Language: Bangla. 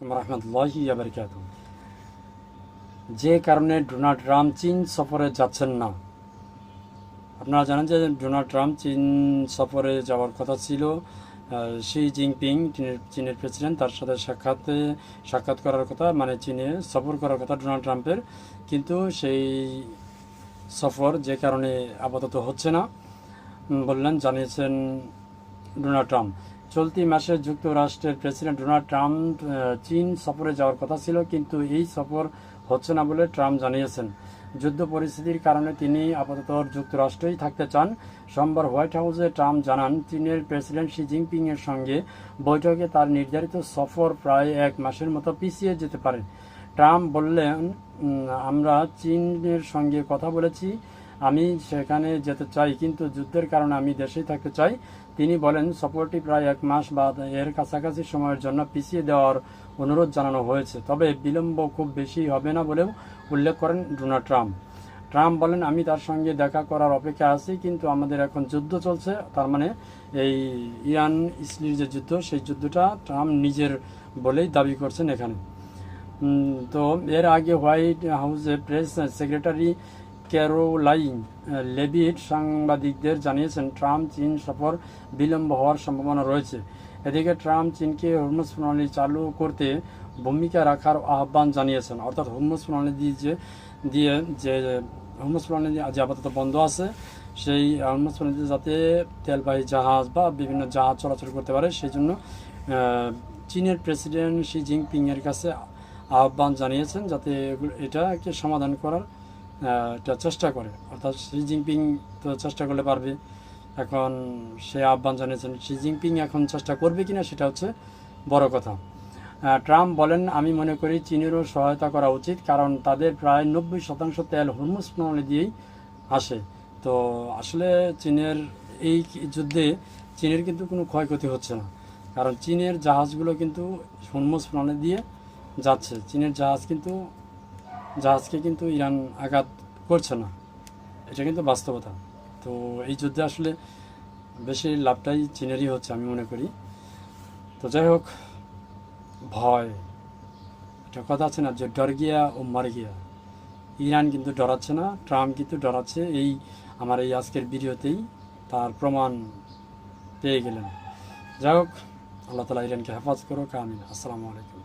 রহমতুল্লাহি ওয়া বারাকাতুহু। যে কারণে ডোনাল্ড ট্রাম্প চীন সফরে যাচ্ছেন না। আপনারা জানেন যে ডোনাল্ড ট্রাম্প চীন সফরে যাওয়ার কথা ছিল। শি জিনপিং চীনের প্রেসিডেন্ট, তার সাথে সাক্ষাৎ করার কথা, মানে চীনে সফর করার কথা ডোনাল্ড ট্রাম্পের, কিন্তু সেই সফর যে কারণে আপাতত হচ্ছে না জানিয়েছেন ডোনাল্ড ট্রাম্প। চলতি মাসে যুক্তরাষ্ট্রের প্রেসিডেন্ট ডোনাল্ড ট্রাম্প চীন সফরে যাওয়ার কথা ছিল, কিন্তু এই সফর হচ্ছে না বলে ট্রাম্প জানিয়েছেন। যুদ্ধ পরিস্থিতির কারণে তিনি আপাতত যুক্তরাষ্ট্রেই থাকতে চান। সোমবার হোয়াইট হাউসে ট্রাম্প জানান, চীনের প্রেসিডেন্ট শি জিনপিংয়ের সঙ্গে বৈঠকে তার নির্ধারিত সফর প্রায় এক মাসের মতো পিছিয়ে যেতে পারে। ট্রাম্প বললেন, আমরা চীনের সঙ্গে কথা বলেছি, আমি সেখানে যেতে চাই, কিন্তু যুদ্ধের কারণে আমি দেশেই থাকতে চাই। তিনি বলেন, সফরটি প্রায় এক মাস বা এর কাছাকাছি সময়ের জন্য পিছিয়ে দেওয়ার অনুরোধ জানানো হয়েছে, তবে বিলম্ব খুব বেশি হবে না বলেও উল্লেখ করেন ডোনাল্ড ট্রাম্প। ট্রাম্প বলেন, আমি তার সঙ্গে দেখা করার অপেক্ষা আছি, কিন্তু আমাদের এখন যুদ্ধ চলছে। তার মানে এই ইরান ইসরায়েল যে যুদ্ধ, সেই যুদ্ধটা ট্রাম্প নিজের বলেই দাবি করছেন এখানে। তো এর আগে হোয়াইট হাউসে প্রেস সেক্রেটারি ক্যারোলাইন লেভিট সাংবাদিকদের জানিয়েছেন, ট্রাম্প চীন সফর বিলম্ব হওয়ার সম্ভাবনা রয়েছে। এদিকে ট্রাম্প চীনকে হরমুজ প্রণালী চালু করতে ভূমিকা রাখার আহ্বান জানিয়েছেন। অর্থাৎ হরমুজ প্রণালী দিয়ে যে হরমুজ প্রণালী যে আপাতত বন্ধ আছে, সেই হরমুজ প্রণালীতে যাতে তেলবাহী জাহাজ বা বিভিন্ন জাহাজ চলাচল করতে পারে, সেই জন্য চীনের প্রেসিডেন্ট শি জিনপিংয়ের কাছে আহ্বান জানিয়েছেন যাতে এটাকে সমাধান করার এটা চেষ্টা করে। অর্থাৎ শি জিনপিং তো চেষ্টা করলে পারবে, এখন সে আহ্বান জানিয়েছেন। শি জিনপিং এখন চেষ্টা করবে কিনা সেটা হচ্ছে বড় কথা। ট্রাম্প বলেন, আমি মনে করি চীনেরও সহায়তা করা উচিত, কারণ তাদের প্রায় 90% তেল হরমুজ প্রণালী দিয়েই আসে। তো আসলে চীনের এই যুদ্ধে চীনের কিন্তু কোনো ক্ষয়ক্ষতি হচ্ছে না, কারণ চীনের জাহাজগুলো কিন্তু হরমুজ প্রণালী দিয়ে যাচ্ছে। চীনের জাহাজকে কিন্তু ইরান আঘাত করছে না, এটা কিন্তু বাস্তবতা। তো এই যুদ্ধে আসলে বেশি লাভটাই চীনেরই হচ্ছে আমি মনে করি। তো যাই হোক, ভয়, একটা কথা আছে না যে ডর গিয়া ও মর গিয়া। ইরান কিন্তু ডরাচ্ছে না, ট্রাম্প কিন্তু ডরাচ্ছে। আমার এই আজকের ভিডিওতেই তার প্রমাণ পেয়ে গেলেন। যাই হোক, আল্লাহ তাআলা ইরানকে হেফাজত করুক, আমিন। আসসালামু আলাইকুম।